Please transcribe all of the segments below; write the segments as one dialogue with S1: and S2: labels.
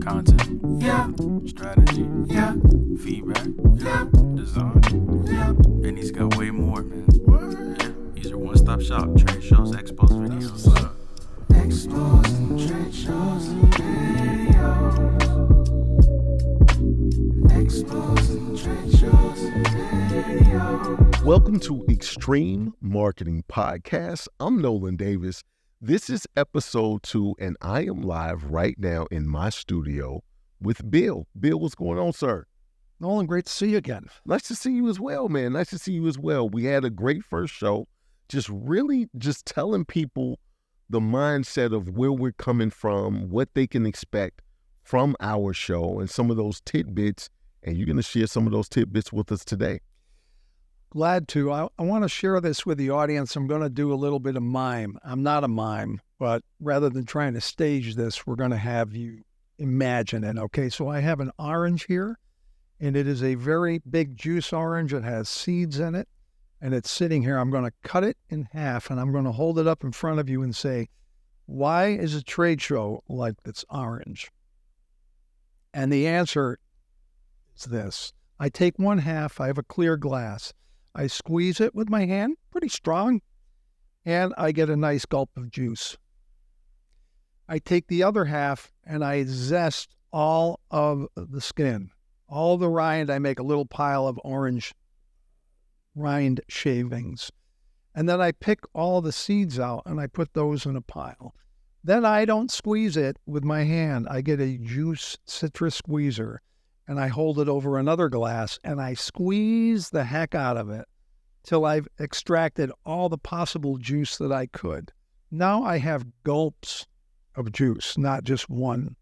S1: Content.
S2: Yeah.
S1: Strategy.
S2: Yeah.
S1: Feedback.
S2: Yeah.
S1: Design.
S2: Yeah.
S1: And he's got way more, man. Yeah. He's your one-stop shop. Trade shows, expos, videos.
S2: Exposing trade shows and videos. Exposing trade shows and videos.
S3: Welcome to Extreme Marketing Podcast. I'm Nolan Davis. This is episode 2, and I am live right now in my studio with Bill. Bill, what's going on, sir?
S4: Nolan, great to see you again.
S3: Nice to see you as well, man. Nice to see you as well. We had a great first show, just telling people the mindset of where we're coming from, what they can expect from our show, and some of those tidbits, and you're going to share some of those tidbits with us today.
S4: Glad to. I want to share this with the audience. I'm going to do a little bit of mime. I'm not a mime, but rather than trying to stage this, we're going to have you imagine it, okay? So I have an orange here, and it is a very big juice orange. It has seeds in it, and it's sitting here. I'm going to cut it in half, and I'm going to hold it up in front of you and say, why is a trade show like this orange? And the answer is this. I take one half. I have a clear glass. I squeeze it with my hand, pretty strong, and I get a nice gulp of juice. I take the other half and I zest all of the skin, all the rind. I make a little pile of orange rind shavings. And then I pick all the seeds out and I put those in a pile. Then I don't squeeze it with my hand. I get a juice citrus squeezer and I hold it over another glass and I squeeze the heck out of it till I've extracted all the possible juice that I could. Now I have gulps of juice, not just one.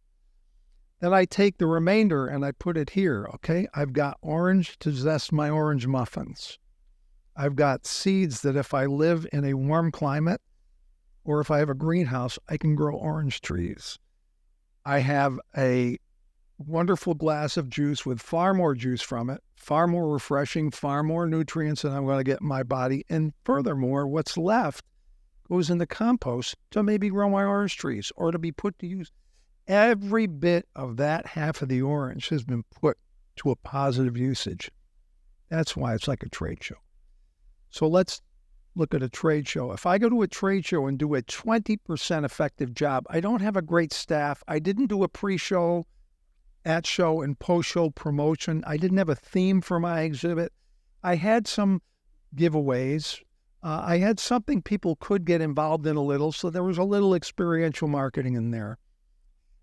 S4: Then I take the remainder and I put it here, okay? I've got orange to zest my orange muffins. I've got seeds that if I live in a warm climate or if I have a greenhouse, I can grow orange trees. I have a wonderful glass of juice with far more juice from it, far more refreshing, far more nutrients than I'm going to get in my body. And furthermore, what's left goes in the compost to maybe grow my orange trees or to be put to use. Every bit of that half of the orange has been put to a positive usage. That's why it's like a trade show. So let's look at a trade show. If I go to a trade show and do a 20% effective job, I don't have a great staff. I didn't do a pre-show, at show, and post-show promotion. I didn't have a theme for my exhibit. I had some giveaways. I had something people could get involved in a little, so there was a little experiential marketing in there.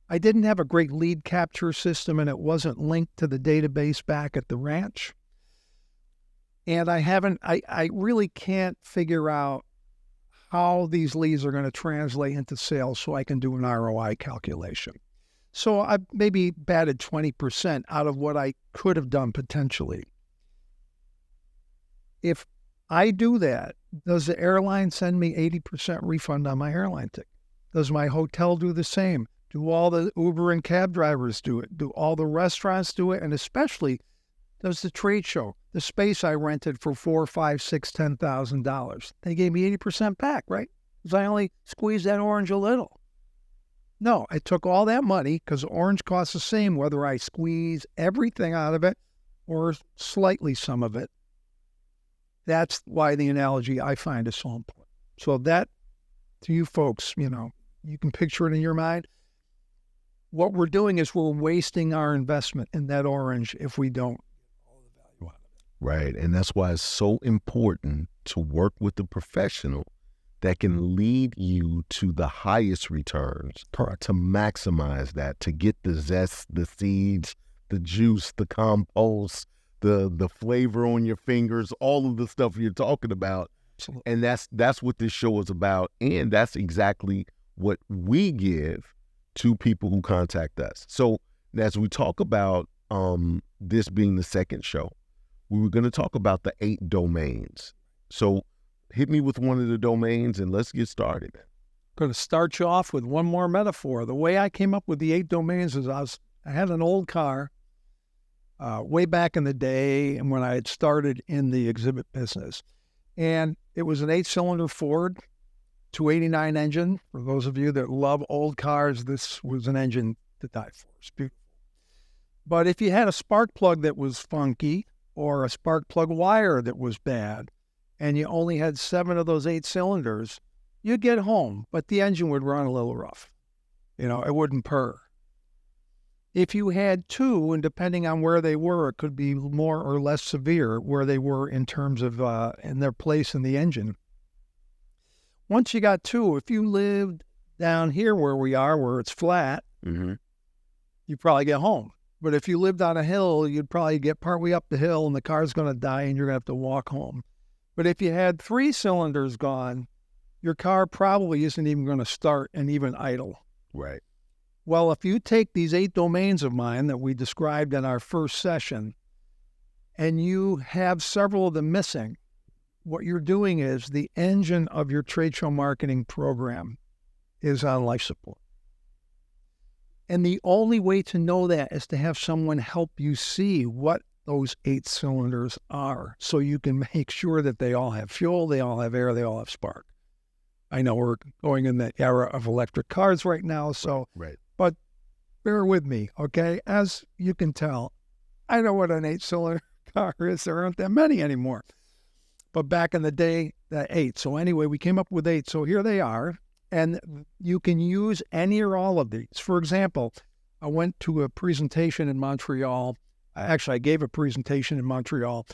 S4: I didn't have a great lead capture system, and it wasn't linked to the database back at the ranch. And I really can't figure out how these leads are going to translate into sales so I can do an ROI calculation. So I maybe batted 20% out of what I could have done potentially. If I do that, does the airline send me 80% refund on my airline ticket? Does my hotel do the same? Do all the Uber and cab drivers do it? Do all the restaurants do it? And especially, does the trade show, the space I rented for $4,000, $5,000, $6,000, $10,000, they gave me 80% back, right? Because I only squeezed that orange a little. No, I took all that money because orange costs the same whether I squeeze everything out of it or slightly some of it. That's why the analogy I find is so important. So that, to you folks, you can picture it in your mind. What we're doing is we're wasting our investment in that orange if we don't get all the value out of it.
S3: Right, and that's why it's so important to work with a professional that can lead you to the highest returns.
S4: Correct.
S3: To maximize that, to get the zest, the seeds, the juice, the compost, the flavor on your fingers, all of the stuff you're talking about.
S4: Absolutely.
S3: And that's what this show is about. And that's exactly what we give to people who contact us. So as we talk about this being the second show, we were going to talk about the 8 domains. So hit me with one of the domains and let's get started.
S4: I'm going to start you off with one more metaphor. The way I came up with the 8 domains is I had an old car way back in the day and when I had started in the exhibit business. And it was an 8-cylinder Ford 289 engine. For those of you that love old cars, this was an engine to die for. It's beautiful. But if you had a spark plug that was funky or a spark plug wire that was bad, and you only had 7 of those 8 cylinders, you'd get home, but the engine would run a little rough. It wouldn't purr. If you had 2, and depending on where they were, it could be more or less severe where they were in terms of in their place in the engine. Once you got 2, if you lived down here where we are, where it's flat, you probably get home. But if you lived on a hill, you'd probably get partway up the hill and the car's going to die and you're going to have to walk home. But if you had 3 cylinders gone, your car probably isn't even going to start and even idle.
S3: Right.
S4: Well, if you take these 8 domains of mine that we described in our first session, and you have several of them missing, what you're doing is the engine of your trade show marketing program is on life support. And the only way to know that is to have someone help you see what those 8 cylinders are, so you can make sure that they all have fuel, they all have air, they all have spark. I know we're going in the era of electric cars right now, so
S3: Right.
S4: but bear with me, okay? As you can tell, I know what an 8-cylinder car is. There aren't that many anymore. But back in the day, that 8. So anyway, we came up with 8. So here they are. And you can use any or all of these. For example, I went to a presentation in Montreal. Actually, I gave a presentation in Montreal.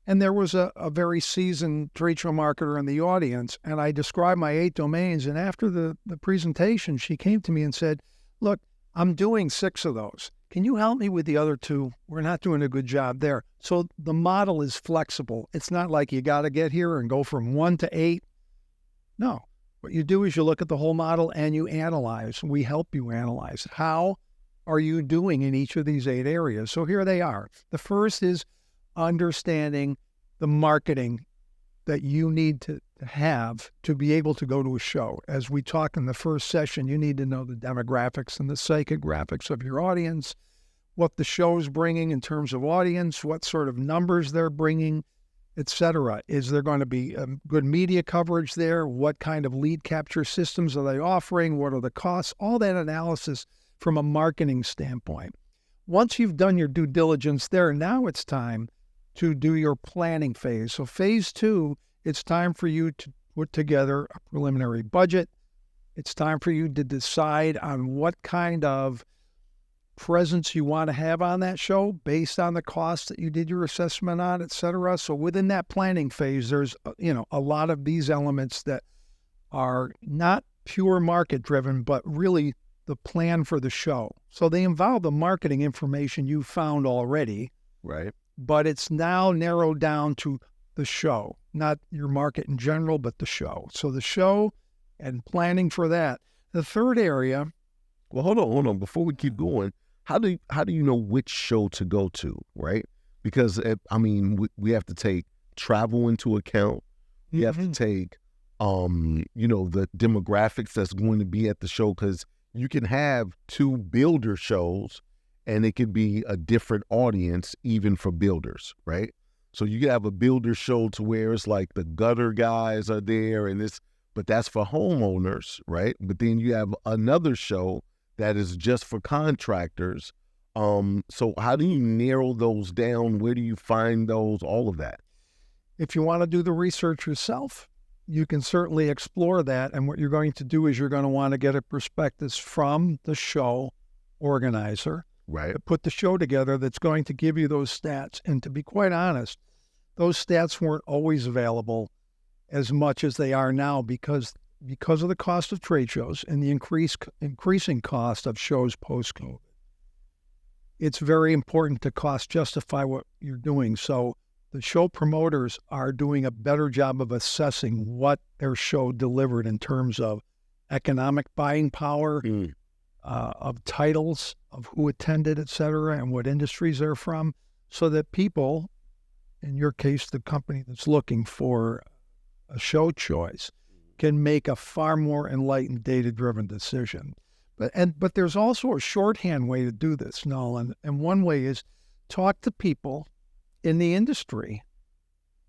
S4: And there was a very seasoned trade show marketer in the audience. And I described my 8 domains. And after the presentation, she came to me and said, look, I'm doing 6 of those. Can you help me with the other 2? We're not doing a good job there. So the model is flexible. It's not like you got to get here and go from 1 to 8. No. What you do is you look at the whole model and you analyze. We help you analyze. How are you doing in each of these 8 areas? So here they are. The first is understanding the marketing that you need to have to be able to go to a show. As we talked in the first session, you need to know the demographics and the psychographics of your audience, what the show's bringing in terms of audience, what sort of numbers they're bringing, etc. Is there going to be good media coverage there? What kind of lead capture systems are they offering? What are the costs? All that analysis from a marketing standpoint. Once you've done your due diligence there, now it's time to do your planning phase. So phase 2, it's time for you to put together a preliminary budget. It's time for you to decide on what kind of presence you want to have on that show based on the costs that you did your assessment on, et cetera. So within that planning phase, there's, a lot of these elements that are not pure market driven, but really the plan for the show. So they involve the marketing information you found already,
S3: Right.
S4: but it's now narrowed down to the show, not your market in general, but the show. So the show and planning for that. The third area.
S3: Well, hold on. Before we keep going, how do you know which show to go to, right? Because we have to take travel into account. We have to take, the demographics that's going to be at the show, because you can have 2 builder shows and it could be a different audience even for builders, right? So you can have a builder show to where it's like the gutter guys are there but that's for homeowners, right? But then you have another show that is just for contractors. So how do you narrow those down? Where do you find those? All of that.
S4: If you want to do the research yourself, you can certainly explore that. And what you're going to do is you're going to want to get a prospectus from the show organizer,
S3: right,
S4: to put the show together that's going to give you those stats. And to be quite honest, those stats weren't always available as much as they are now because of the cost of trade shows and the increasing cost of shows post-COVID. It's very important to cost justify what you're doing. So the show promoters are doing a better job of assessing what their show delivered in terms of economic buying power, of titles, of who attended, et cetera, and what industries they're from, so that people, in your case, the company that's looking for a show choice, can make a far more enlightened, data-driven decision. But there's also a shorthand way to do this, Nolan. And one way is talk to people in the industry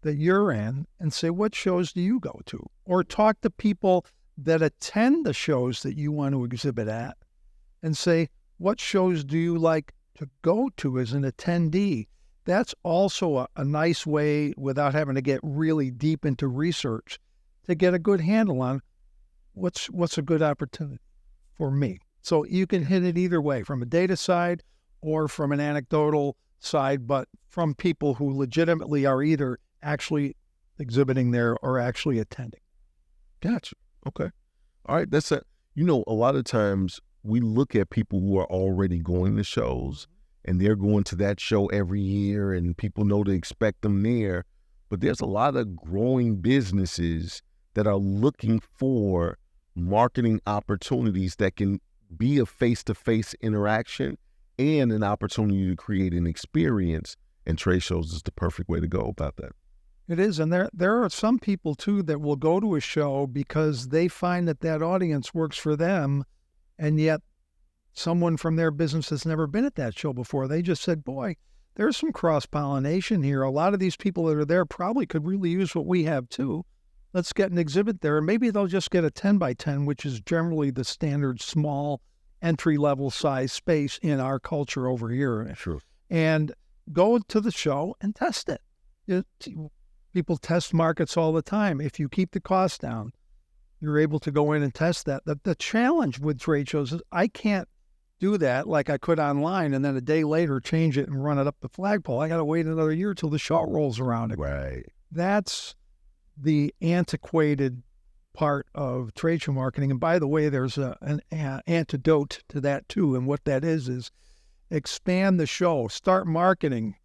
S4: that you're in and say, what shows do you go to? Or talk to people that attend the shows that you want to exhibit at and say, What shows do you like to go to as an attendee? That's also a nice way, without having to get really deep into research, to get a good handle on what's a good opportunity for me. So you can hit it either way, from a data side or from an anecdotal side, but from people who legitimately are either actually exhibiting there or actually attending.
S3: Gotcha. Okay. All right. That's a lot of times we look at people who are already going to shows and they're going to that show every year and people know to expect them there. But there's a lot of growing businesses that are looking for marketing opportunities that can be a face-to-face interaction and an opportunity to create an experience. And trade shows is the perfect way to go about that.
S4: It is. And there are some people, too, that will go to a show because they find that audience works for them, and yet someone from their business has never been at that show before. They just said, boy, there's some cross-pollination here. A lot of these people that are there probably could really use what we have, too. Let's get an exhibit there. And maybe they'll just get a 10 by 10, which is generally the standard small entry-level size space in our culture over here.
S3: Sure.
S4: And go to the show and test it. People test markets all the time. If you keep the cost down, you're able to go in and test that. The challenge with trade shows is I can't do that like I could online and then a day later change it and run it up the flagpole. I got to wait another year till the show rolls around again.
S3: Right.
S4: That's the antiquated part of trade show marketing. And by the way, there's an antidote to that too. And what that is expand the show. Start marketing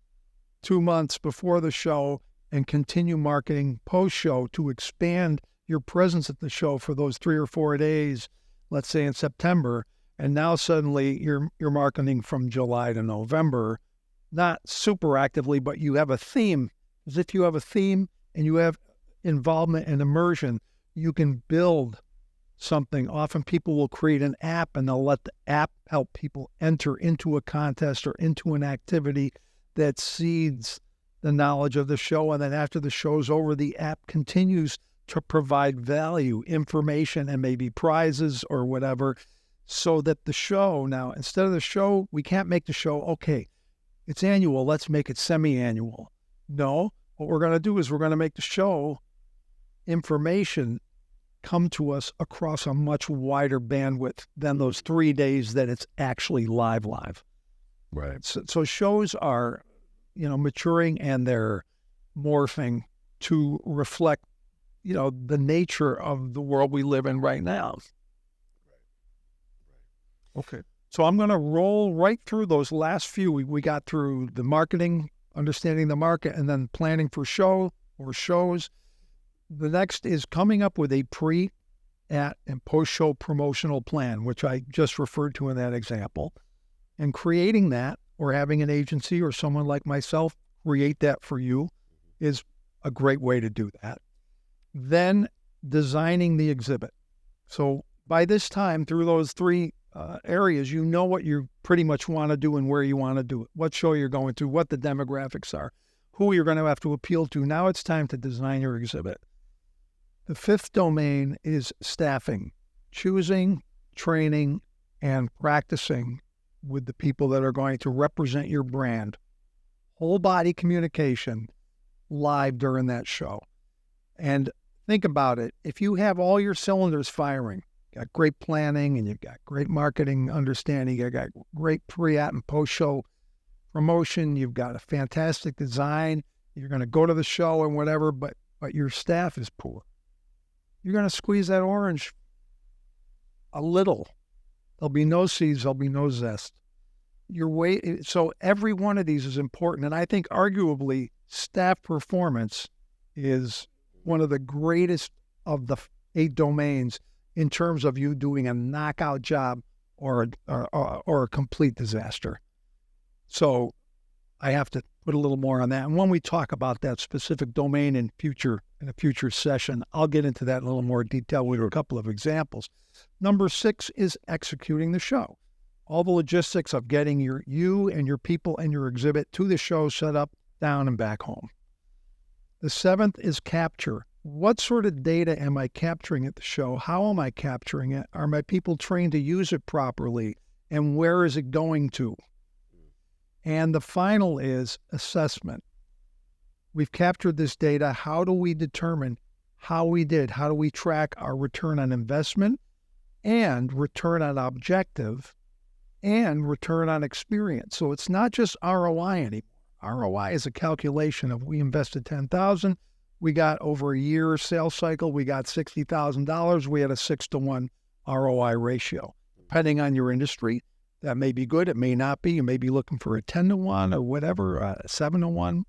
S4: 2 months before the show and continue marketing post-show to expand your presence at the show for those 3 or 4 days, let's say in September. And now suddenly you're marketing from July to November, not super actively, but you have a theme. As if you have a theme and you have involvement and immersion, you can build something. Often people will create an app and they'll let the app help people enter into a contest or into an activity that seeds the knowledge of the show. And then after the show's over, the app continues to provide value, information, and maybe prizes or whatever, so that the show now, instead of the show, we can't make the show, okay, it's annual, let's make it semi-annual. No, what we're going to do is we're going to make the show information come to us across a much wider bandwidth than those 3 days that it's actually live.
S3: Right.
S4: So shows are, maturing and they're morphing to reflect, the nature of the world we live in right now.
S3: Okay.
S4: So I'm going to roll right through those last few. We got through the marketing, understanding the market, and then planning for show or shows. The next is coming up with a pre, at, and post-show promotional plan, which I just referred to in that example. And creating that, or having an agency or someone like myself create that for you, is a great way to do that. Then designing the exhibit. So by this time, through those 3 areas, you know what you pretty much want to do and where you want to do it, what show you're going to, what the demographics are, who you're going to have to appeal to. Now it's time to design your exhibit. The 5th domain is staffing, choosing, training, and practicing with the people that are going to represent your brand. Whole body communication live during that show. And think about it. If you have all your cylinders firing, got great planning and you've got great marketing understanding, you've got great pre-at and post-show promotion, you've got a fantastic design, you're going to go to the show and whatever, but your staff is poor. You're going to squeeze that orange a little. There'll be no seeds, there'll be no zest. So every one of these is important. And I think arguably staff performance is one of the greatest of the 8 domains in terms of you doing a knockout job or a complete disaster. So I have to put a little more on that. And when we talk about that specific domain in a future session, I'll get into that in a little more detail with a couple of examples. Number 6 is executing the show. All the logistics of getting you and your people and your exhibit to the show, set up, down, and back home. The 7th is capture. What sort of data am I capturing at the show? How am I capturing it? Are my people trained to use it properly? and where is it going to? And the final is assessment. We've captured this data. How do we determine how we did? How do we track our return on investment and return on objective and return on experience? So it's not just ROI anymore. ROI is a calculation of we invested $10,000, we got over a year sales cycle, we got $60,000, we had a 6-to-1 ROI ratio. Depending on your industry, that may be good, it may not be. You may be looking for a 10-to-1 or whatever, a 7-to-1.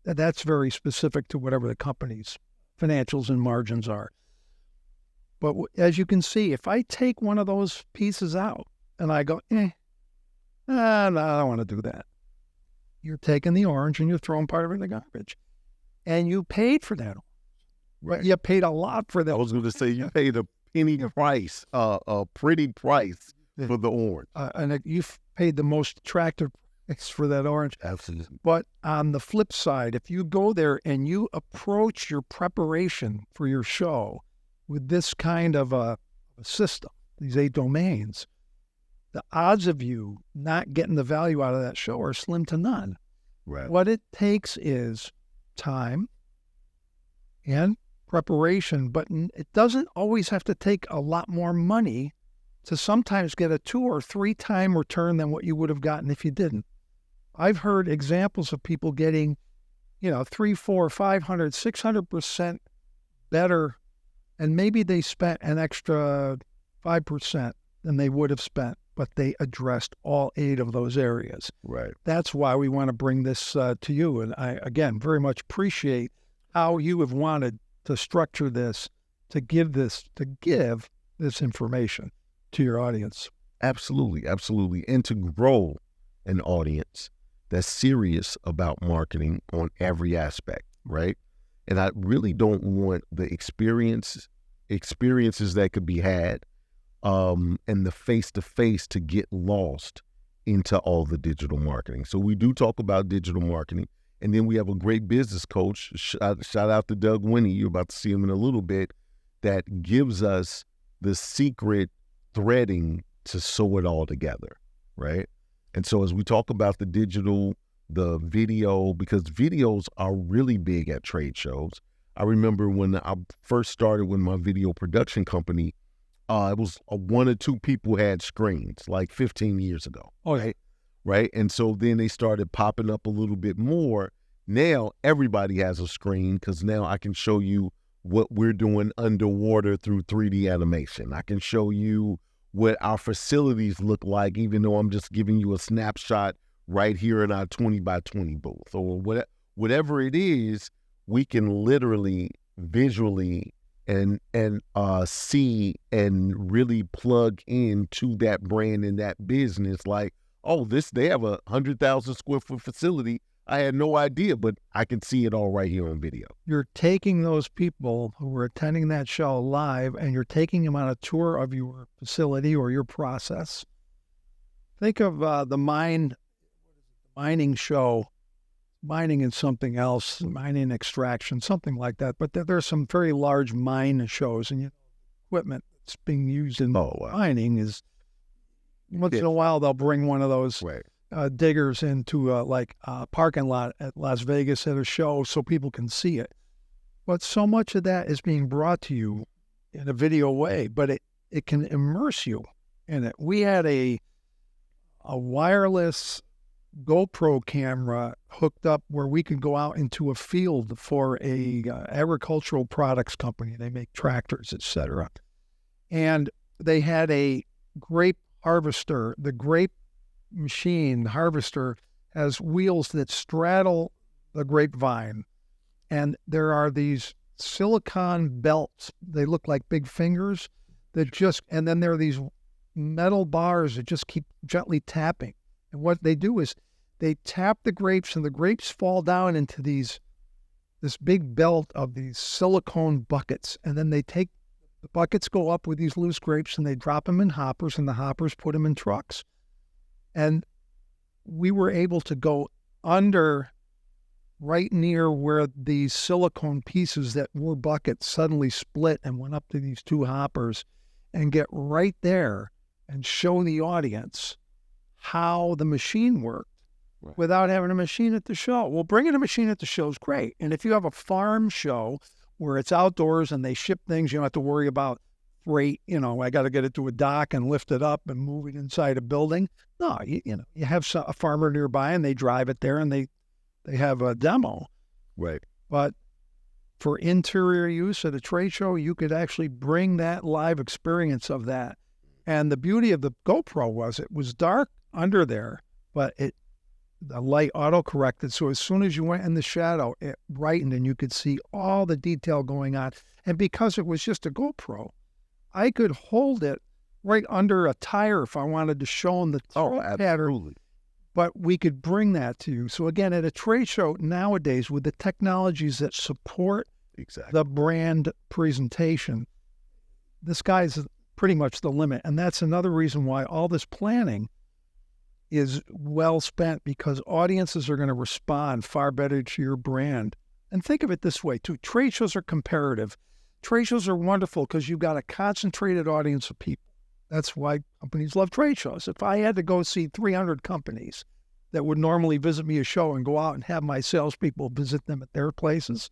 S4: That's very specific to whatever the company's financials and margins are. But as you can see, if I take one of those pieces out and I go, no, I don't want to do that. You're taking the orange and you're throwing part of it in the garbage. And you paid for that.
S3: Right.
S4: You paid a lot for that.
S3: I was going to say you paid a penny price, a pretty price for the orange.
S4: And you've paid the most attractive price for that orange.
S3: Absolutely.
S4: But on the flip side, if you go there and you approach your preparation for your show with this kind of a system, these 8 domains, the odds of you not getting the value out of that show are slim to none.
S3: Right.
S4: What it takes is time and preparation, but it doesn't always have to take a lot more money to sometimes get a 2 or 3 time return than what you would have gotten if you didn't. I've heard examples of people getting, 3, 4, 500, 600% better, and maybe they spent an extra 5% than they would have spent, but they addressed all 8 of those areas.
S3: Right.
S4: That's why we want to bring this to you. And I, again, very much appreciate how you have wanted to structure this, to give this information to your audience.
S3: Absolutely. Absolutely. And to grow an audience that's serious about marketing on every aspect, right? And I really don't want the experiences that could be had and the face-to-face to get lost into all the digital marketing. So we do talk about digital marketing. And then we have a great business coach, shout out to Doug Winnie, you're about to see him in a little bit, that gives us the secret threading to sew it all together, right? And so as we talk about the digital, the video, because videos are really big at trade shows. I remember when I first started with my video production company, it was 1 or 2 people had screens like 15 years ago.
S4: Okay.
S3: Right? And so then they started popping up a little bit more. Now everybody has a screen because now I can show you what we're doing underwater through 3D animation. I can show you what our facilities look like, even though I'm just giving you a snapshot right here in our 20 by 20 booth or whatever it is. We can literally visually and see and really plug into that brand and that business. Like, oh, they have a 100,000 square foot facility. I had no idea, but I can see it all right here on video.
S4: You're taking those people who were attending that show live and you're taking them on a tour of your facility or your process. Think of the mining show, mining and something else, mining extraction, something like that. But there's some very large mine shows, and equipment that's being used in mining is once in a while they'll bring one of those diggers into a parking lot at Las Vegas at a show so people can see it. But so much of that is being brought to you in a video way, but it can immerse you in it. We had a wireless GoPro camera hooked up where we could go out into a field for a agricultural products company. They make tractors, etc. And they had a grape harvester. The grape machine harvester has wheels that straddle the grapevine. And there are these silicon belts. They look like big fingers and then there are these metal bars that just keep gently tapping. And what they do is they tap the grapes and the grapes fall down into this big belt of these silicone buckets. And then the buckets go up with these loose grapes and they drop them in hoppers and the hoppers put them in trucks. And we were able to go under right near where these silicone pieces that were buckets suddenly split and went up to these 2 hoppers and get right there and show the audience how the machine worked
S3: Right.
S4: without having a machine at the show. Well, bringing a machine at the show is great. And if you have a farm show where it's outdoors and they ship things, you don't have to worry about freight. I got to get it to a dock and lift it up and move it inside a building. No, you have a farmer nearby and they drive it there and they have a demo.
S3: Right.
S4: But for interior use at a trade show, you could actually bring that live experience of that. And the beauty of the GoPro was it was dark under there, but the light auto-corrected. So as soon as you went in the shadow, it brightened and you could see all the detail going on. And because it was just a GoPro, I could hold it right under a tire if I wanted to show them the
S3: Oh,
S4: pattern.
S3: absolutely.
S4: But we could bring that to you. So again, at a trade show nowadays, with the technologies that support
S3: Exactly.
S4: the brand presentation, the sky's pretty much the limit. And that's another reason why all this planning is well spent, because audiences are going to respond far better to your brand. And think of it this way, too. Trade shows are comparative. Trade shows are wonderful because you've got a concentrated audience of people. That's why companies love trade shows. If I had to go see 300 companies that would normally visit me a show and go out and have my salespeople visit them at their places,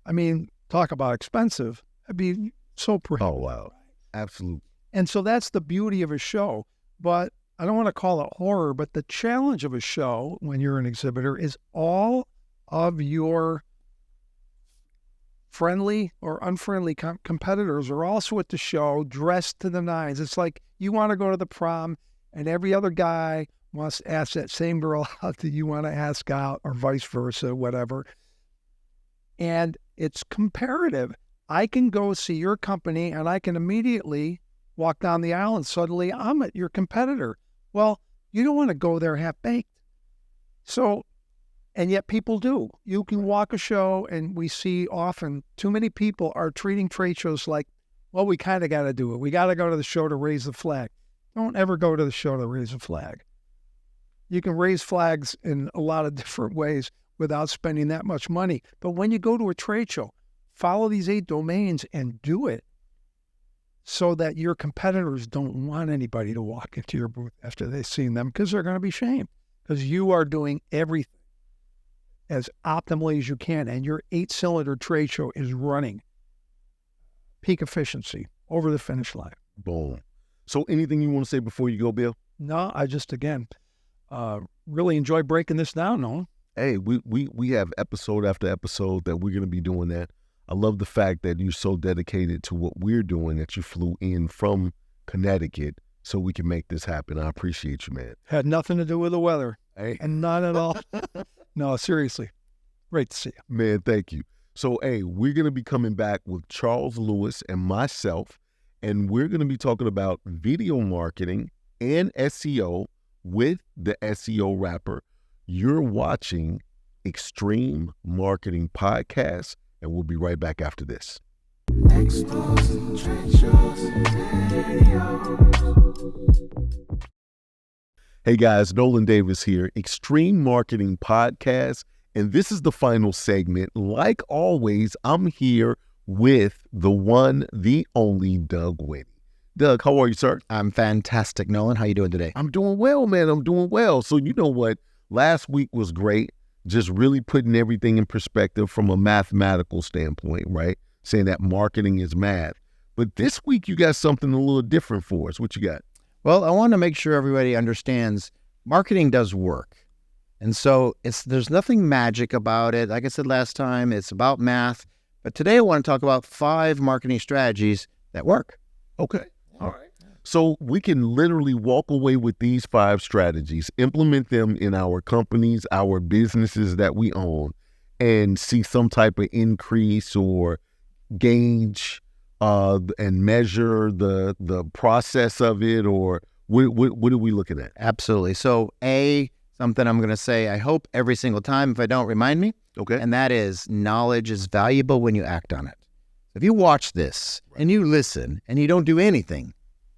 S4: I mean, talk about expensive. It'd be so prohibitive.
S3: Oh, wow. Absolutely.
S4: And so that's the beauty of a show. But I don't want to call it horror, but the challenge of a show when you're an exhibitor is all of your friendly or unfriendly competitors are also at the show dressed to the nines. It's like you want to go to the prom and every other guy wants to ask that same girl out that you want to ask out, or vice versa, whatever. And it's comparative. I can go see your company and I can immediately walk down the aisle and suddenly I'm at your competitor. Well, you don't want to go there half-baked. So, and yet people do. You can walk a show and we see often too many people are treating trade shows like, well, we kind of got to do it. We got to go to the show to raise the flag. Don't ever go to the show to raise a flag. You can raise flags in a lot of different ways without spending that much money. But when you go to a trade show, follow these 8 domains and do it so that your competitors don't want anybody to walk into your booth after they've seen them, because they're going to be shamed, because you are doing everything as optimally as you can. And your 8-cylinder trade show is running peak efficiency over the finish line.
S3: Boom. So anything you want to say before you go, Bill?
S4: No, I just, again, really enjoy breaking this down, Nolan.
S3: Hey, we have episode after episode that we're going to be doing that. I love the fact that you're so dedicated to what we're doing that you flew in from Connecticut so we can make this happen. I appreciate you, man.
S4: Had nothing to do with the weather.
S3: Hey,
S4: And not at all. No, seriously. Great to see you.
S3: man, thank you. So, hey, we're going to be coming back with Charles Lewis and myself, and we're going to be talking about video marketing and SEO with the SEO rapper. You're watching Extreme Marketing Podcast, and we'll be right back after this.
S2: Exposing trade shows and videos.
S3: Hey guys, Nolan Davis here, Extreme Marketing Podcast, and this is the final segment. Like always, I'm here with the one, the only Doug Whitney. Doug, how are you, sir?
S5: I'm fantastic, Nolan. How you doing today?
S3: I'm doing well, man. I'm doing well. So you know what? Last week was great. Just really putting everything in perspective from a mathematical standpoint, right? Saying that marketing is math. But this week you got something a little different for us. What you got?
S5: Well, I want to make sure everybody understands marketing does work. And so there's nothing magic about it. Like I said last time, it's about math. But today I want to talk about 5 marketing strategies that work.
S3: Okay. All right. So we can literally walk away with these 5 strategies, implement them in our companies, our businesses that we own, and see some type of increase or gauge and measure the process of it, or what are we looking at?
S5: Absolutely. So something I'm going to say, I hope every single time, if I don't, remind me.
S3: Okay.
S5: And that is, knowledge is valuable when you act on it. If you watch this and you listen and you don't do anything,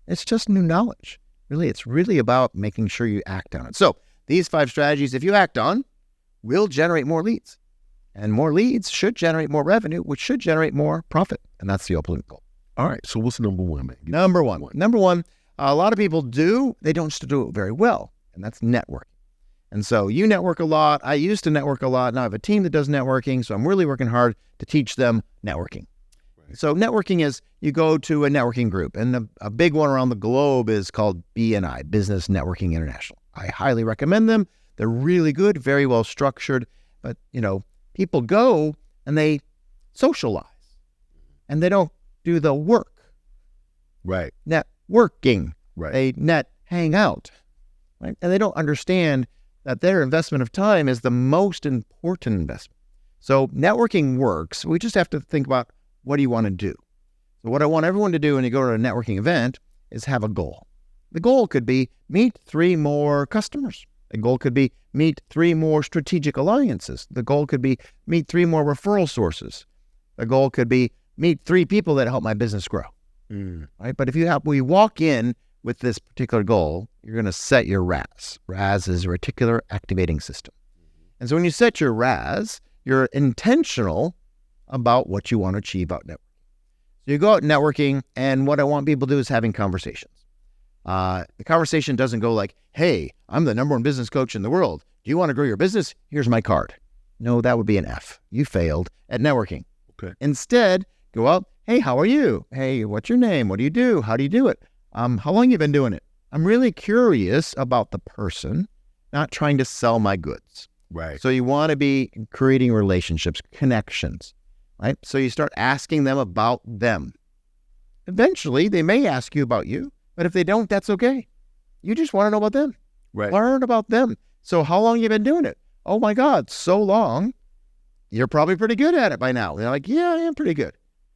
S5: it's just new knowledge. Really, it's really about making sure you act on it. So these 5 strategies, if you act on, will generate more leads. And more leads should generate more revenue, which should generate more profit. And that's the ultimate goal.
S3: All right. So what's number 1, man?
S5: Number one, a lot of people do, they don't do it very well, and that's networking. And so you network a lot. I used to network a lot. Now I have a team that does networking, so I'm really working hard to teach them networking. Right. So networking is you go to a networking group, and a big one around the globe is called BNI, Business Networking International. I highly recommend them. They're really good, very well structured, but people go and they socialize, and they don't do the work.
S3: Right.
S5: Networking.
S3: Right.
S5: They hang out, right? And they don't understand that their investment of time is the most important investment. So networking works. We just have to think about, what do you want to do? So what I want everyone to do when you go to a networking event is have a goal. The goal could be meet 3 more customers. The goal could be meet 3 more strategic alliances. The goal could be meet 3 more referral sources. The goal could be meet 3 people that help my business grow. Right? But if we walk in with this particular goal, you're going to set your RAS. RAS is Reticular Activating System. And so when you set your RAS, you're intentional about what you want to achieve out networking. So you go out networking, and what I want people to do is having conversations. The conversation doesn't go like, hey, I'm the #1 business coach in the world. Do you want to grow your business? Here's my card. No, that would be an F. You failed at networking.
S3: Okay.
S5: Instead, go out, hey, how are you? Hey, what's your name? What do you do? How do you do it? How long you been doing it? I'm really curious about the person, not trying to sell my goods.
S3: Right.
S5: So you want to be creating relationships, connections, right? So you start asking them about them. Eventually, they may ask you about you, but if they don't, that's okay. You just want to know about them.
S3: Right.
S5: Learn about them. So how long you been doing it? Oh my God, so long. You're probably pretty good at it by now. They're like, yeah, I am pretty good.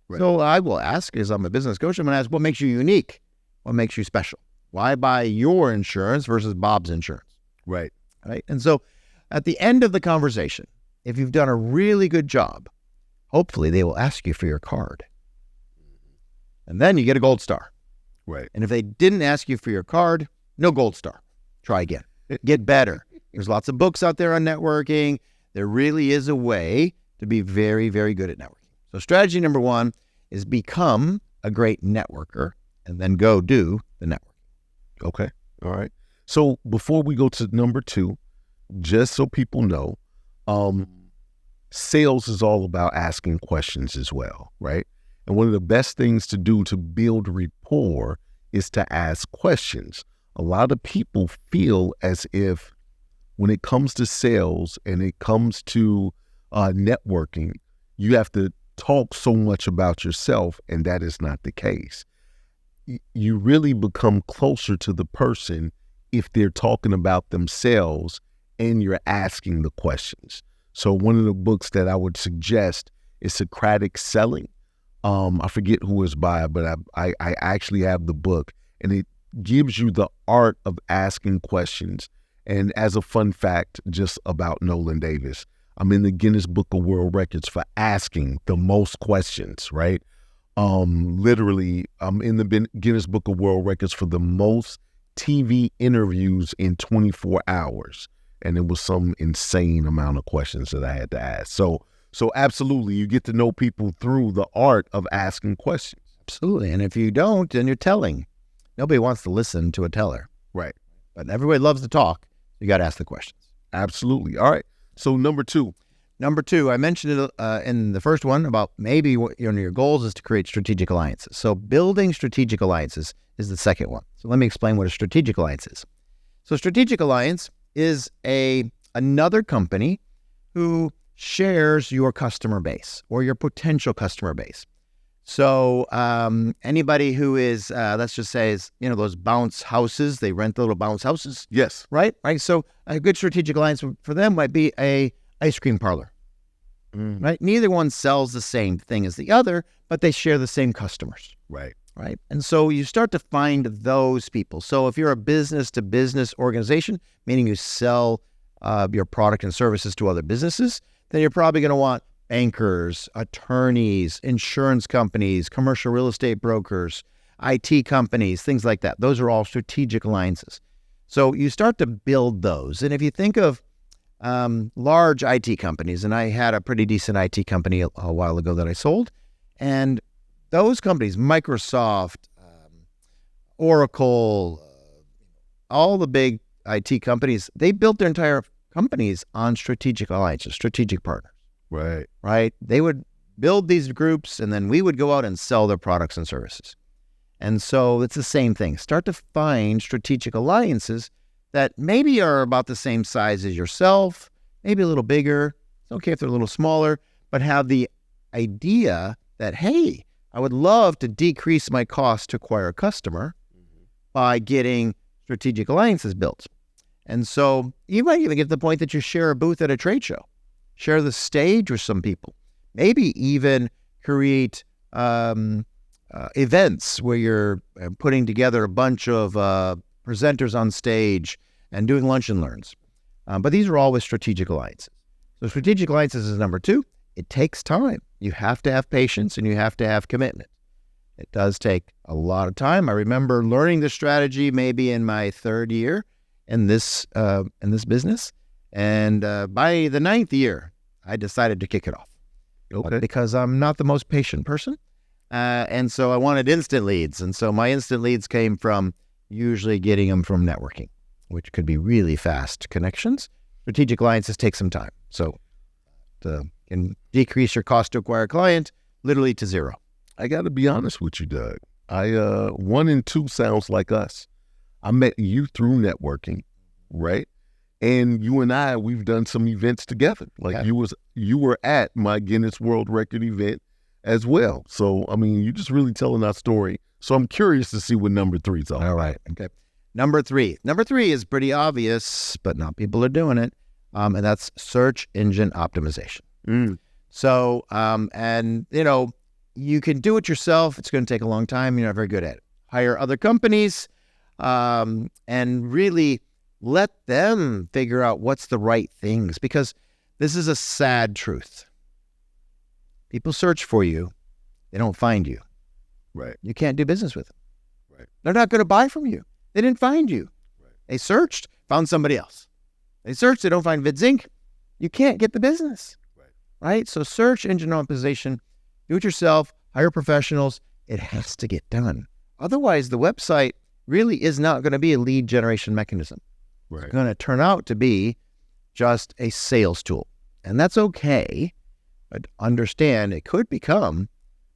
S5: Right. So I will ask, as I'm a business coach, I'm going to ask, what makes you unique? What makes you special? Why buy your insurance versus Bob's insurance?
S3: Right.
S5: Right. And so at the end of the conversation, if you've done a really good job, hopefully they will ask you for your card. And then you get a gold star.
S3: Right.
S5: And if they didn't ask you for your card, no gold star. Try again. Get better. There's lots of books out there on networking. There really is a way to be very, very good at networking. So strategy number 1 is become a great networker, and then go do the networking.
S3: Okay. All right. So before we go to number 2, just so people know, sales is all about asking questions as well, right? And one of the best things to do to build rapport is to ask questions. A lot of people feel as if when it comes to sales and it comes to networking, you have to talk so much about yourself, and that is not the case. You really become closer to the person if they're talking about themselves and you're asking the questions. So one of the books that I would suggest is Socratic Selling. I forget who it's by, but I actually have the book, and it gives you the art of asking questions. And as a fun fact, just about Nolan Davis, I'm in the Guinness Book of World Records for asking the most questions, right? Literally, I'm in the Guinness Book of World Records for the most TV interviews in 24 hours. And it was some insane amount of questions that I had to ask. So absolutely, you get to know people through the art of asking questions.
S5: Absolutely. And if you don't, then you're telling. Nobody wants to listen to a teller.
S3: Right.
S5: But everybody loves to talk. You got to ask the questions.
S3: Absolutely. All right. So number 2.
S5: Number 2, I mentioned it in the first one about maybe your goals is to create strategic alliances. So building strategic alliances is the second one. So let me explain what a strategic alliance is. So strategic alliance is another company who shares your customer base or your potential customer base. So anybody who is, let's just say, is, those bounce houses, they rent the little bounce houses.
S3: Yes.
S5: Right? So a good strategic alliance for them might be a ice cream parlor. Right? Neither one sells the same thing as the other, but they share the same customers.
S3: Right.
S5: Right. And so you start to find those people. So if you're a business to business organization, meaning you sell your product and services to other businesses, then you're probably going to want bankers, attorneys, insurance companies, commercial real estate brokers, IT companies, things like that. Those are all strategic alliances. So you start to build those. And if you think of large IT companies, and I had a pretty decent IT company a while ago that I sold, and those companies, Microsoft, Oracle, all the big IT companies, they built their entire companies on strategic alliances, strategic partners,
S3: Right.
S5: right? They would build these groups, and then we would go out and sell their products and services. And so it's the same thing. Start to find strategic alliances that maybe are about the same size as yourself, maybe a little bigger. It's okay if they're a little smaller, but have the idea that, hey, I would love to decrease my cost to acquire a customer by getting strategic alliances built. And so you might even get to the point that you share a booth at a trade show, share the stage with some people, maybe even create events where you're putting together a bunch of presenters on stage and doing lunch and learns. But these are all with strategic alliances. So strategic alliances is number 2. It takes time. You have to have patience and you have to have commitment. It does take a lot of time. I remember learning this strategy maybe in my 3rd year in this business. And by the 9th year, I decided to kick it off.
S3: Okay.
S5: Because I'm not the most patient person. And so I wanted instant leads. And so my instant leads came from usually getting them from networking, which could be really fast connections. Strategic alliances take some time. So can decrease your cost to acquire a client literally to 0.
S3: I got to be honest with you, Doug. 1 and 2 sounds like us. I met you through networking, right? And you and I, we've done some events together. Like
S5: Yeah.
S3: you were at my Guinness World Record event as well. So, I mean, you're just really telling our story. So I'm curious to see what number 3 is all
S5: All right. Okay. Number 3. Number 3 is pretty obvious, but not people are doing it. And that's search engine optimization. So, and you can do it yourself. It's going to take a long time. You're not very good at it. Hire other companies, and really let them figure out what's the right things, because this is a sad truth. People search for you. They don't find you.
S3: Right.
S5: You can't do business with them.
S3: Right.
S5: They're not going to buy from you. They didn't find you.
S3: Right.
S5: They searched, found somebody else. They searched, they don't find VidZinc. You can't get the business. Right? So search engine optimization, do it yourself, hire professionals. It has to get done. Otherwise, the website really is not going to be a lead generation mechanism.
S3: Right.
S5: It's going to turn out to be just a sales tool. And that's okay. But understand it could become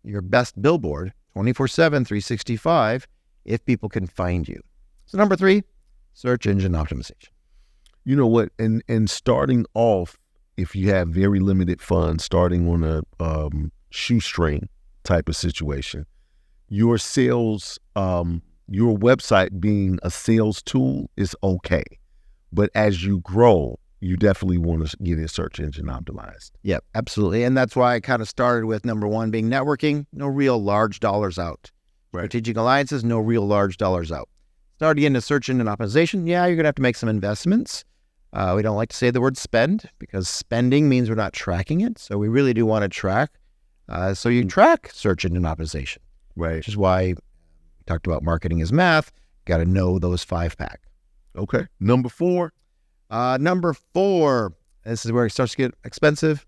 S5: your best billboard 24/7, 365 if people can find you. So number 3, search engine optimization.
S3: You know what? And starting off, if you have very limited funds, starting on a shoestring type of situation, your sales, your website being a sales tool is okay. But as you grow, you definitely want to get it search engine optimized.
S5: Yeah, absolutely. And that's why I kind of started with number 1 being networking, no real large dollars out.
S3: Right.
S5: Strategic alliances, no real large dollars out. Starting into search engine optimization, yeah, you're going to have to make some investments. We don't like to say the word spend because spending means we're not tracking it. So we really do want to track. So you track search engine optimization,
S3: Right.
S5: which is why we talked about marketing is math. Got to know those 5-pack.
S3: Okay. Number 4.
S5: Number 4, this is where it starts to get expensive,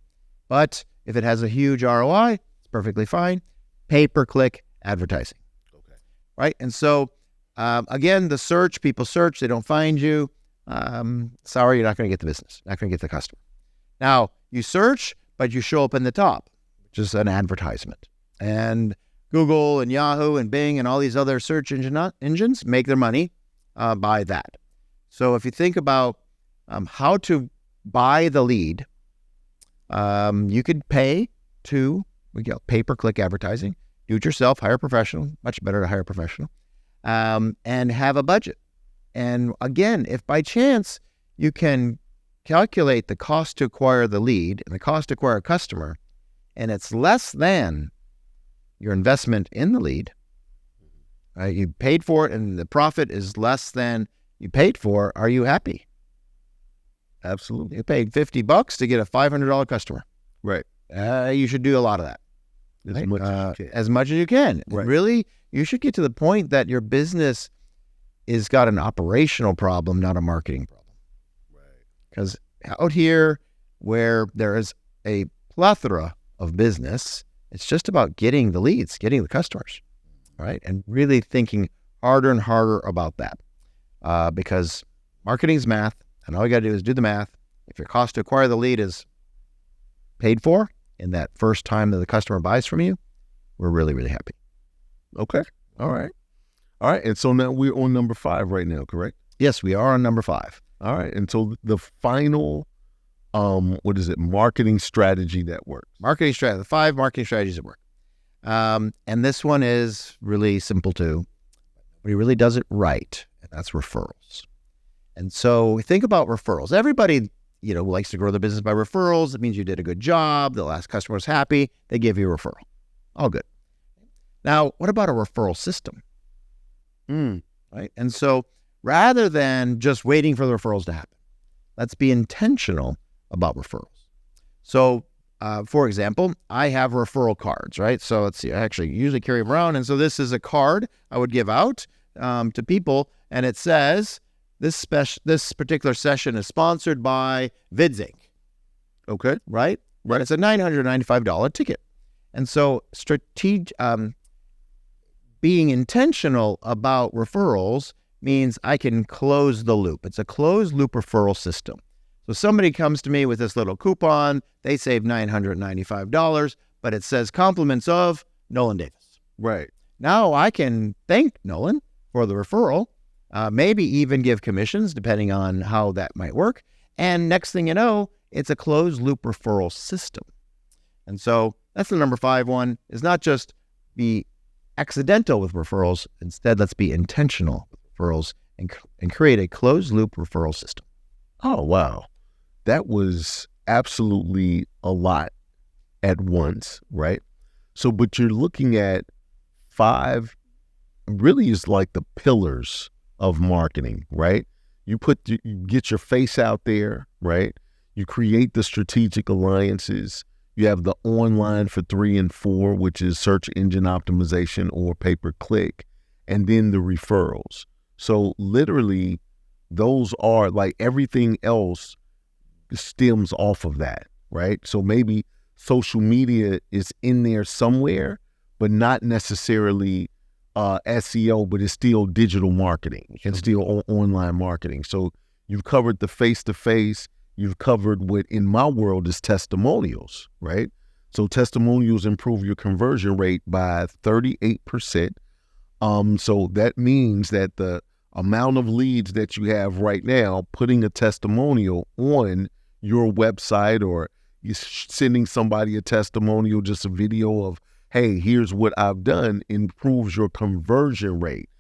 S5: but if it has a huge ROI, it's perfectly fine. Pay-per-click advertising.
S3: Okay.
S5: Right? And so, again, the search, people search, they don't find you. Sorry, you're not going to get the business, not going to get the customer. Now, you search, but you show up in the top, which is an advertisement. And Google and Yahoo and Bing and all these other search engines make their money by that. So if you think about how to buy the lead, you could pay pay-per-click advertising, do it yourself, hire a professional, much better to hire a professional, and have a budget. And again, if by chance you can calculate the cost to acquire the lead and the cost to acquire a customer, and it's less than your investment in the lead, you paid for it and the profit is less than you paid for, are you happy?
S3: Absolutely.
S5: You paid $50 to get a $500 customer.
S3: Right.
S5: You should do a lot of that.
S3: As
S5: Right?
S3: much as you can.
S5: As much as you can.
S3: Right.
S5: Really, you should get to the point that your business is got an operational problem, not a marketing problem.
S3: Right.
S5: Because out here where there is a plethora of business, it's just about getting the leads, getting the customers, right? And really thinking harder and harder about that because marketing is math, and all you got to do is do the math. If your cost to acquire the lead is paid for in that first time that the customer buys from you, we're really, really happy.
S3: Okay. All right. And so now we're on number 5 right now, correct?
S5: Yes, we are on number 5.
S3: All right. And so the final, marketing strategy that works.
S5: Marketing strategy, the 5 marketing strategies that work. And this one is really simple too, but he really does it right, and that's referrals. And so think about referrals. Everybody, likes to grow their business by referrals. It means you did a good job. The last customer was happy. They give you a referral. All good. Now, what about a referral system? Right? And so rather than just waiting for the referrals to happen, let's be intentional about referrals. So, for example, I have referral cards, right? So let's see, I actually usually carry them around. And so this is a card I would give out to people, and it says, this particular session is sponsored by Vids Inc.
S3: Okay.
S5: Right? It's a $995 ticket. And so being intentional about referrals means I can close the loop. It's a closed loop referral system. So somebody comes to me with this little coupon, they save $995, but it says compliments of Nolan Davis.
S3: Right.
S5: Now I can thank Nolan for the referral, maybe even give commissions depending on how that might work. And next thing you know, it's a closed loop referral system. And so that's the number 5 one, is not just be accidental with referrals. Instead, let's be intentional with referrals and create a closed loop referral system.
S3: Oh, wow. That was absolutely a lot at once, right? So, but you're looking at 5 really is like the pillars of marketing, right? You get your face out there, right? You create the strategic alliances. You have the online for 3 and 4, which is search engine optimization or pay-per-click, and then the referrals. So literally, those are like everything else stems off of that, right? So maybe social media is in there somewhere, but not necessarily SEO, but it's still digital marketing. It's still online marketing. So you've covered the face-to-face. You've covered what in my world is testimonials, right? So testimonials improve your conversion rate by 38%. So that means that the amount of leads that you have right now, putting a testimonial on your website, or you're sending somebody a testimonial, just a video of, hey, here's what I've done, improves your conversion rate.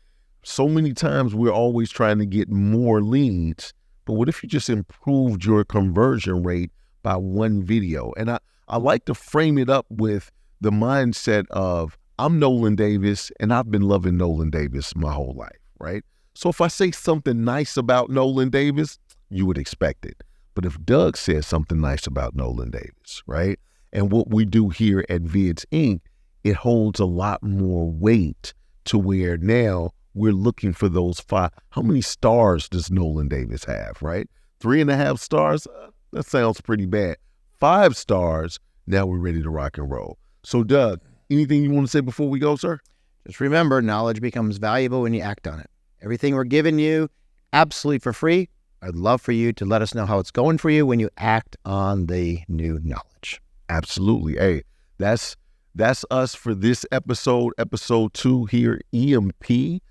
S3: So many times we're always trying to get more leads, but what if you just improved your conversion rate by one video? And I like to frame it up with the mindset of, I'm Nolan Davis, and I've been loving Nolan Davis my whole life, right? So if I say something nice about Nolan Davis, you would expect it. But if Doug says something nice about Nolan Davis, right? And what we do here at Vids Inc., it holds a lot more weight to where now we're looking for those 5. How many stars does Nolan Davis have, right? 3.5 stars? That sounds pretty bad. 5 stars, now we're ready to rock and roll. So Doug, anything you want to say before we go, sir?
S5: Just remember, knowledge becomes valuable when you act on it. Everything we're giving you, absolutely for free. I'd love for you to let us know how it's going for you when you act on the new knowledge.
S3: Absolutely. Hey, that's us for this episode 2 here, EMP,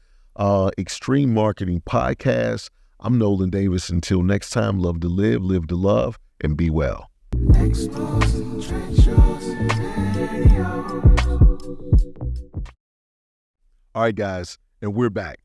S3: Extreme Marketing Podcast. I'm Nolan Davis. Until next time, love to live to love, and be well.
S2: Exposing trade shows and videos.
S3: All right, guys, and we're back.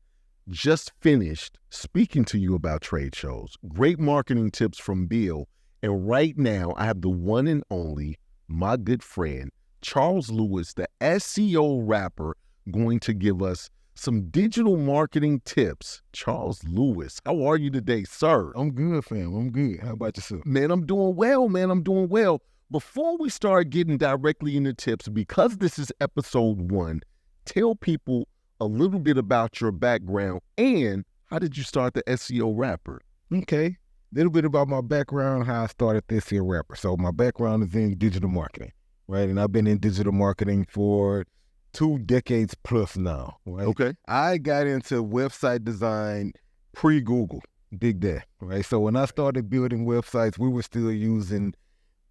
S3: Just finished speaking to you about trade shows. Great marketing tips from Bill. And right now, I have the one and only, my good friend, Charles Lewis, the SEO rapper, going to give us some digital marketing tips. Charles Lewis, how are you today, sir?
S6: I'm good, fam. I'm good. How about yourself?
S3: Man, I'm doing well, I'm doing well. Before we start getting directly into tips, because this is episode 1, tell people a little bit about your background and how did you start the SEO rapper?
S6: Okay. A little bit about my background, how I started the SEO rapper. So my background is in digital marketing, right? And I've been in digital marketing for 2 decades plus now, right?
S3: Okay.
S6: I got into website design pre-Google, dig that, right? So when I started building websites, we were still using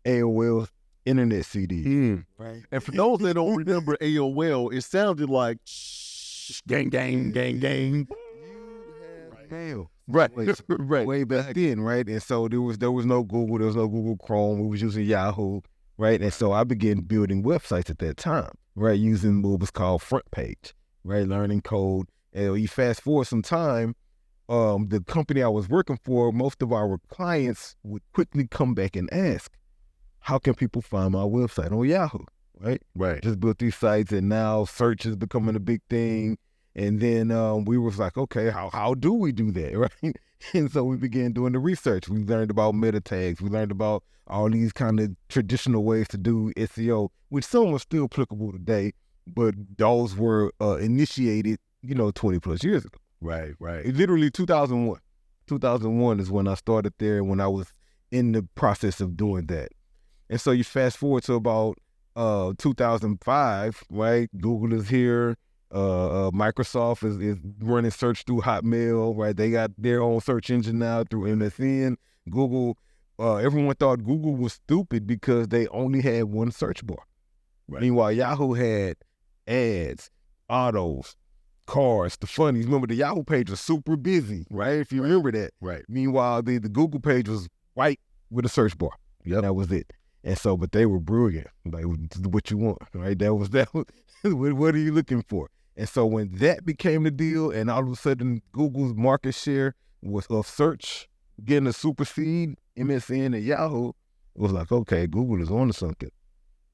S6: AOL internet CD.
S3: Right. And for those that don't remember AOL, it sounded like gang, gang, gang, gang.
S6: Hell.
S3: Right.
S6: Right. Way back then, right? And so there was no Google, there was no Google Chrome. We was using Yahoo, right? And so I began building websites at that time, right? Using what was called Front Page, right? Learning code. And you fast forward some time, the company I was working for, most of our clients would quickly come back and ask, how can people find my website on Yahoo, right?
S3: Right.
S6: Just built these sites, and now search is becoming a big thing. And then we was like, okay, how do we do that, right? And so we began doing the research. We learned about meta tags. We learned about all these kind of traditional ways to do SEO, which some are still applicable today, but those were initiated, 20 plus years ago.
S3: Right.
S6: It's literally 2001. 2001 is when I started there, when I was in the process of doing that. And so you fast forward to about 2005, right? Google is here. Microsoft is running search through Hotmail, right? They got their own search engine now through MSN. Google, everyone thought Google was stupid because they only had one search bar.
S3: Right.
S6: Meanwhile, Yahoo had ads, autos, cars, the funnies. Remember, the Yahoo page was super busy, right? If you remember that.
S3: Right.
S6: Meanwhile, the Google page was white with a search bar.
S3: Yep.
S6: That was it. And so, but they were brilliant. Like, what you want, right? That was what are you looking for? And so when that became the deal, and all of a sudden Google's market share was of search getting to supersede MSN and Yahoo, it was like, okay, Google is on to something.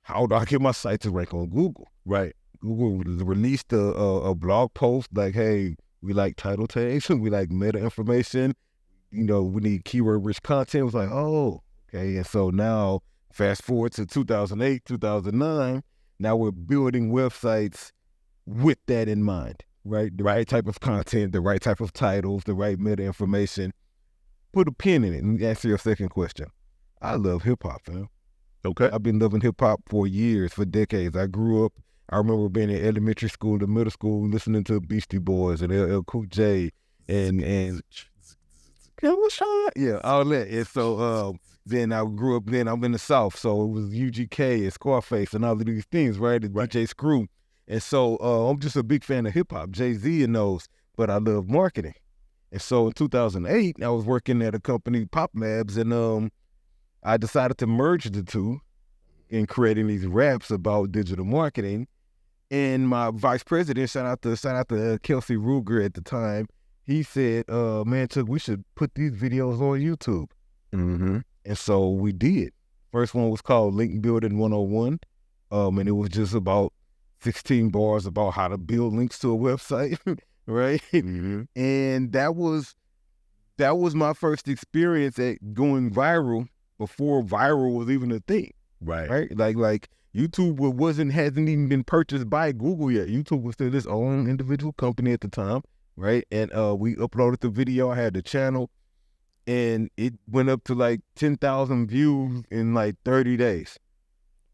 S6: How do I get my site to rank on Google?
S3: Right.
S6: Google released a blog post like, hey, we like title tags, we like meta information, we need keyword-rich content. It was like, oh, okay. And so now, fast forward to 2008, 2009, now we're building websites with that in mind, right? The right type of content, the right type of titles, the right meta information. Put a pin in it and answer your second question. I love hip-hop, man.
S3: Okay.
S6: I've been loving hip-hop for years, for decades. I remember being in elementary school and middle school listening to Beastie Boys and LL Cool J and yeah, all that. And so then I grew up, then I'm in the South, so it was UGK and Scarface and all of these things, right? And DJ Screw. And so I'm just a big fan of hip-hop, Jay-Z and those, but I love marketing. And so in 2008, I was working at a company, Pop Labs, and I decided to merge the two in creating these raps about digital marketing. And my vice president, shout out to Kelsey Ruger at the time, he said, man, Chuck, we should put these videos on YouTube.
S3: Mm-hmm.
S6: And so we did. First one was called Link Building 101, and it was just about 16 bars about how to build links to a website, right?
S3: Mm-hmm.
S6: And that was my first experience at going viral before viral was even a thing, right? Like YouTube hasn't even been purchased by Google yet. YouTube was still its own individual company at the time, right? And we uploaded the video. I had the channel, and it went up to like 10,000 views in like 30 days.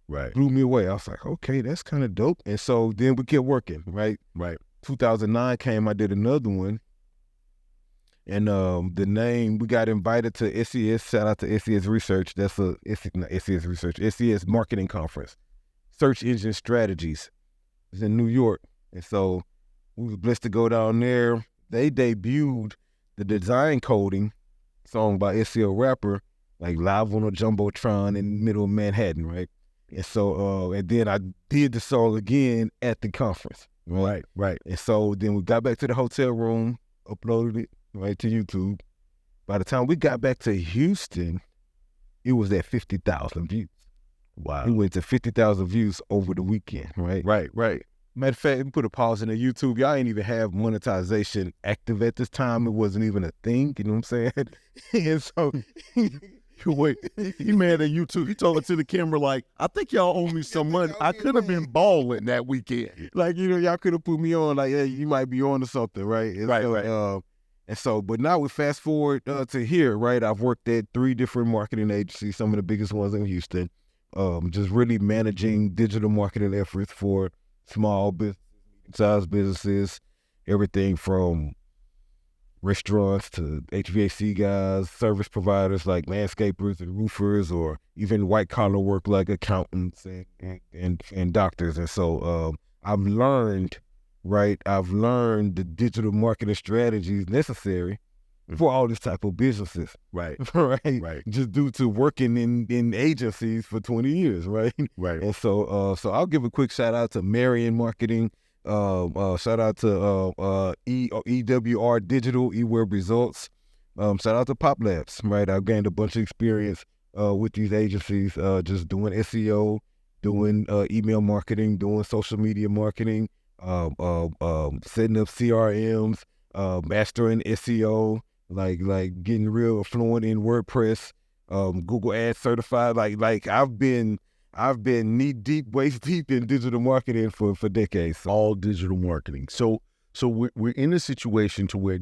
S3: Right.
S6: Blew me away. I was like, okay, that's kind of dope. And so then we kept working, right?
S3: Right.
S6: 2009 came, I did another one. And the name, we got invited to SES, shout out to SES Research. That's not SES Research, SES Marketing Conference. Search Engine Strategies. It's in New York. And so we were blessed to go down there. They debuted the Design Coding song by SEO Rapper, like live on a Jumbotron in the middle of Manhattan, right? And so, and then I did the song again at the conference. Right. And so then we got back to the hotel room, uploaded it right to YouTube. By the time we got back to Houston, it was at 50,000 views.
S3: Wow.
S6: We went to 50,000 views over the weekend, right?
S3: Right.
S6: Matter of fact, we put a pause in the YouTube. Y'all ain't even have monetization active at this time. It wasn't even a thing, you know what I'm saying? And so...
S3: Wait, he mad at YouTube. He talking to the camera like, I think y'all owe me some money. I could have been balling that weekend.
S6: Like, y'all could have put me on, like, hey, you might be on to something, right?
S3: Right.
S6: And so, but now we fast forward to here, right? I've worked at 3 different marketing agencies, some of the biggest ones in Houston, just really managing digital marketing efforts for small business, size businesses, everything from restaurants to HVAC guys, service providers like landscapers and roofers, or even white collar work like accountants and doctors. And so I've learned the digital marketing strategies necessary for all this type of businesses.
S3: Right.
S6: Right. Just due to working in agencies for 20 years, right?
S3: Right.
S6: And so I'll give a quick shout out to Marion Marketing. Shout out to EWR Digital, eWeb Results. Shout out to Pop Labs, right? I've gained a bunch of experience with these agencies, just doing SEO, doing email marketing, doing social media marketing, setting up CRMs, mastering SEO, like getting real fluent in WordPress, Google Ads certified. Like I've been knee deep, waist deep in digital marketing for decades.
S3: All digital marketing. So we're in a situation to where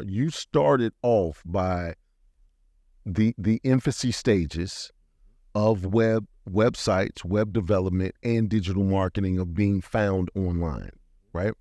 S3: you started off by the infancy stages of websites, web development, and digital marketing of being found online, right?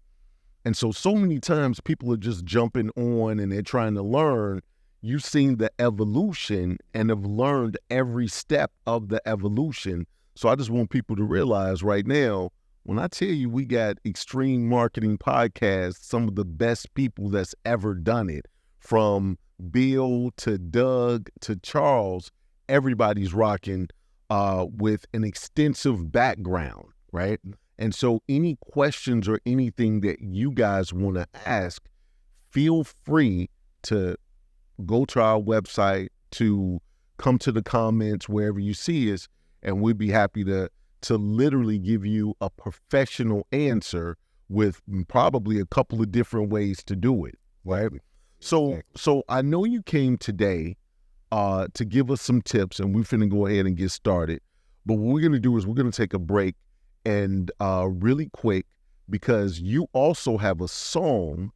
S3: And so many times people are just jumping on and they're trying to learn. You've seen the evolution and have learned every step of the evolution. So I just want people to realize right now, when I tell you we got Extreme Marketing Podcast, some of the best people that's ever done it, from Bill to Doug to Charles, everybody's rocking with an extensive background, right? And so any questions or anything that you guys want to ask, feel free to go to our website, to come to the comments wherever you see us, and we'd be happy to literally give you a professional answer with probably a couple of different ways to do it, right? So I know you came today to give us some tips, and we're finna go ahead and get started. But what we're gonna do is we're gonna take a break, and really quick, because you also have a song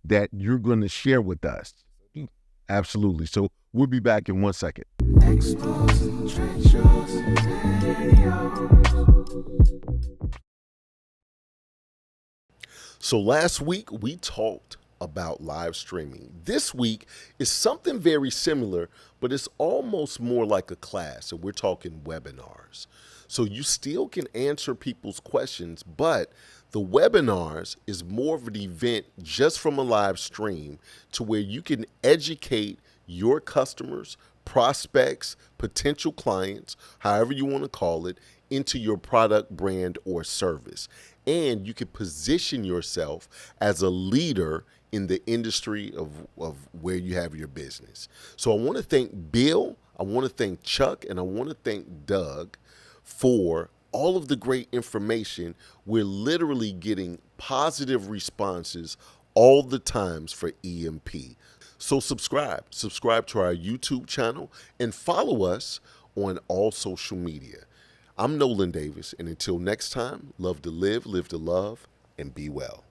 S3: that you're gonna share with us. Absolutely. So we'll be back in 1 second.
S2: Exposing trade shows and videos.
S3: So last week we talked about live streaming. This week is something very similar, but it's almost more like a class, and we're talking webinars. So you still can answer people's questions, but the webinars is more of an event just from a live stream to where you can educate your customers, prospects, potential clients, however you want to call it, into your product, brand, or service. And you can position yourself as a leader in the industry of where you have your business. So I want to thank Bill, I want to thank Chuck, and I want to thank Doug for all of the great information. We're literally getting positive responses all the times for EMP. So subscribe to our YouTube channel and follow us on all social media. I'm Nolan Davis, and until next time, love to live to love, and be well.